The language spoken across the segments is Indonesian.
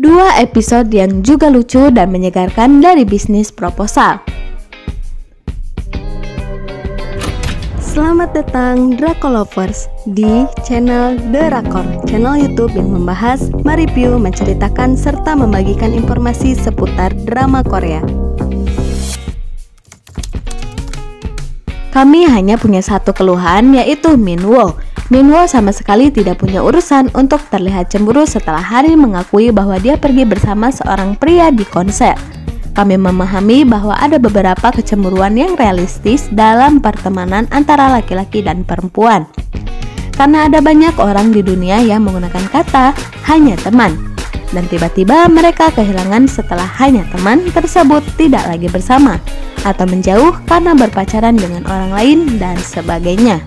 Dua episode yang juga lucu dan menyegarkan dari bisnis proposal. Selamat datang Drakolovers di channel Drakor, channel YouTube yang membahas, mereview, menceritakan, serta membagikan informasi seputar drama Korea. Kami hanya punya satu keluhan, yaitu Minwo. Minwo sama sekali tidak punya urusan untuk terlihat cemburu setelah Hari mengakui bahwa dia pergi bersama seorang pria di konser. Kami memahami bahwa ada beberapa kecemburuan yang realistis dalam pertemanan antara laki-laki dan perempuan. Karena ada banyak orang di dunia yang menggunakan kata hanya teman. Dan tiba-tiba mereka kehilangan setelah hanya teman tersebut tidak lagi bersama, atau menjauh karena berpacaran dengan orang lain dan sebagainya.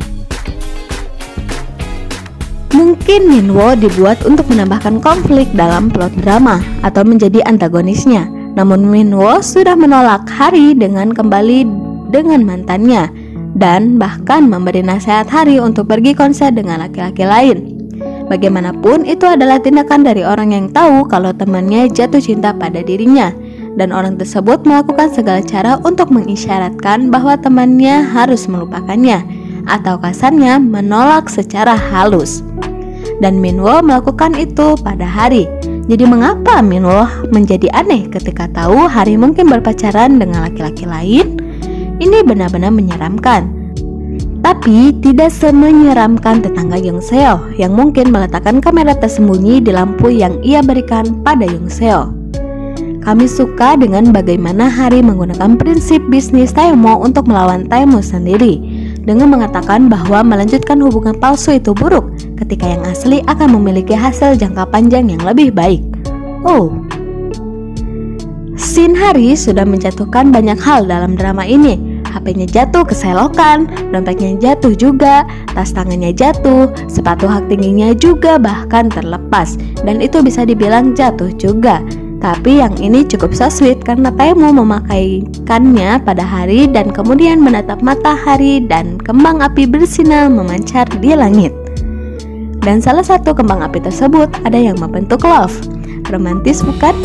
Mungkin Minwo dibuat untuk menambahkan konflik dalam plot drama atau menjadi antagonisnya. Namun Minwo sudah menolak Hari dengan kembali dengan mantannya dan bahkan memberi nasihat Hari untuk pergi konser dengan laki-laki lain. Bagaimanapun itu adalah tindakan dari orang yang tahu kalau temannya jatuh cinta pada dirinya, dan orang tersebut melakukan segala cara untuk mengisyaratkan bahwa temannya harus melupakannya, atau kasarnya menolak secara halus. Dan Minwo melakukan itu pada Hari. Jadi mengapa Minwo menjadi aneh ketika tahu Hari mungkin berpacaran dengan laki-laki lain? Ini benar-benar menyeramkan. Tapi tidak semenyeramkan tetangga Yongseo yang mungkin meletakkan kamera tersembunyi di lampu yang ia berikan pada Yongseo. Kami suka dengan bagaimana Hari menggunakan prinsip bisnis Taeyong untuk melawan Taeyong sendiri, dengan mengatakan bahwa melanjutkan hubungan palsu itu buruk ketika yang asli akan memiliki hasil jangka panjang yang lebih baik. Shin Hari sudah menjatuhkan banyak hal dalam drama ini. HP-nya jatuh keselokan, dompetnya jatuh juga, tas tangannya jatuh, sepatu hak tingginya juga bahkan terlepas, dan itu bisa dibilang jatuh juga. Tapi yang ini cukup so sweet karena Taeyong memakaikannya pada Hari dan kemudian menatap mata Hari dan kembang api bersinar memancar di langit. Dan salah satu kembang api tersebut ada yang membentuk love. Romantis bukan?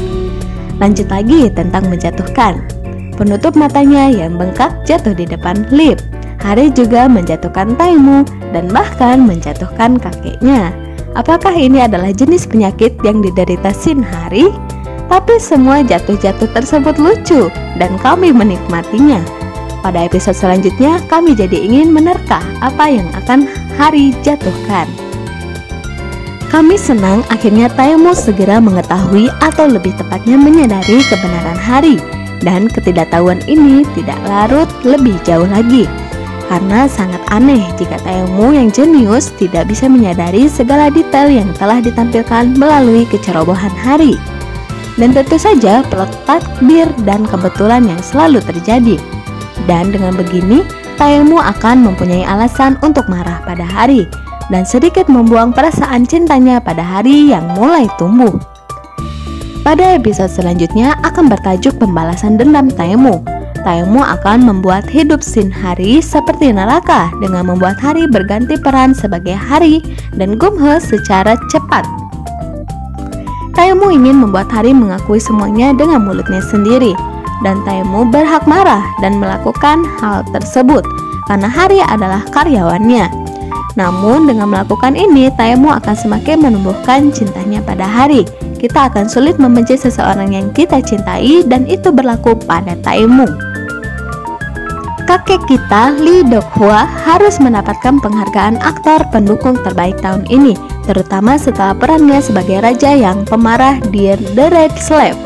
Lanjut lagi tentang menjatuhkan. Penutup matanya yang bengkak jatuh di depan lip. Hari juga menjatuhkan Taeyong dan bahkan menjatuhkan kakeknya. Apakah ini adalah jenis penyakit yang diderita Shin Hari? Tapi semua jatuh-jatuh tersebut lucu dan kami menikmatinya. Pada episode selanjutnya kami jadi ingin menerka apa yang akan Hari jatuhkan. Kami senang akhirnya Taeyong segera mengetahui atau lebih tepatnya menyadari kebenaran Hari. Dan ketidaktahuan ini tidak larut lebih jauh lagi. Karena sangat aneh jika Taeyong yang jenius tidak bisa menyadari segala detail yang telah ditampilkan melalui kecerobohan Hari. Dan tentu saja plot takdir dan kebetulan yang selalu terjadi. Dan dengan begini, Taeyong akan mempunyai alasan untuk marah pada Hari dan sedikit membuang perasaan cintanya pada Hari yang mulai tumbuh. Pada episode selanjutnya akan bertajuk pembalasan dendam Taeyong. Taeyong akan membuat hidup Shin Hari seperti neraka dengan membuat Hari berganti peran sebagai Hari dan Gumho secara cepat. Taeyong ingin membuat Hari mengakui semuanya dengan mulutnya sendiri, dan Taeyong berhak marah dan melakukan hal tersebut karena Hari adalah karyawannya. Namun dengan melakukan ini, Taeyong akan semakin menumbuhkan cintanya pada Hari. Kita akan sulit membenci seseorang yang kita cintai, dan itu berlaku pada Taeyong. Kakek kita, Lee Dok-hwa, harus mendapatkan penghargaan aktor pendukung terbaik tahun ini, terutama setelah perannya sebagai raja yang pemarah di The Red Slave.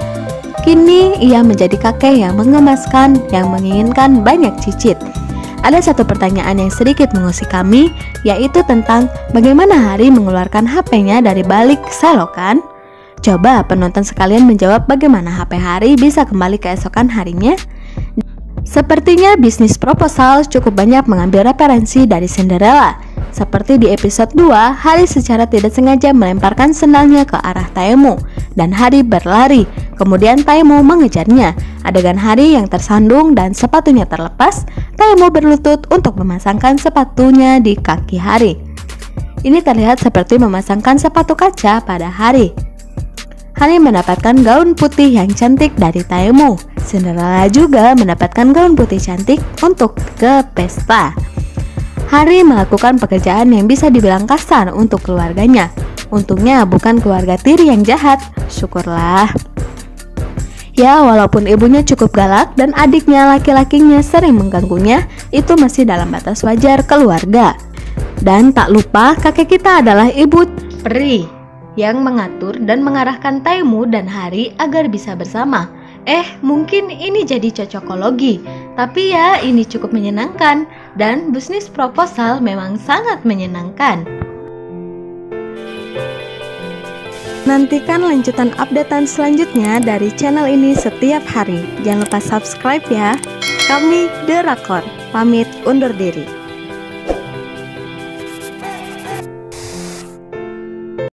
Kini ia menjadi kakek yang mengemaskan, yang menginginkan banyak cicit. Ada satu pertanyaan yang sedikit mengusik kami, yaitu tentang bagaimana Hari mengeluarkan HP-nya dari balik selokan. Coba penonton sekalian menjawab bagaimana HP Hari bisa kembali keesokan harinya. Sepertinya bisnis proposal cukup banyak mengambil referensi dari Cinderella. Seperti di episode 2, Hari secara tidak sengaja melemparkan sendalnya ke arah Taeyong dan Hari berlari. Kemudian Taeyong mengejarnya. Adegan Hari yang tersandung dan sepatunya terlepas, Taeyong berlutut untuk memasangkan sepatunya di kaki Hari. Ini terlihat seperti memasangkan sepatu kaca pada Hari. Hari mendapatkan gaun putih yang cantik dari Taemu. Cinderella juga mendapatkan gaun putih cantik untuk ke pesta. Hari melakukan pekerjaan yang bisa dibilang kasar untuk keluarganya. Untungnya bukan keluarga tiri yang jahat, syukurlah. Ya, walaupun ibunya cukup galak dan adiknya laki-lakinya sering mengganggunya, itu masih dalam batas wajar keluarga. Dan tak lupa kakek kita adalah ibu peri yang mengatur dan mengarahkan Taemu dan Hari agar bisa bersama. Mungkin ini jadi cocokologi, tapi ya ini cukup menyenangkan dan bisnis proposal memang sangat menyenangkan. Nantikan lanjutan updatean selanjutnya dari channel ini setiap hari. Jangan lupa subscribe ya. Kami The Rakor, pamit undur diri.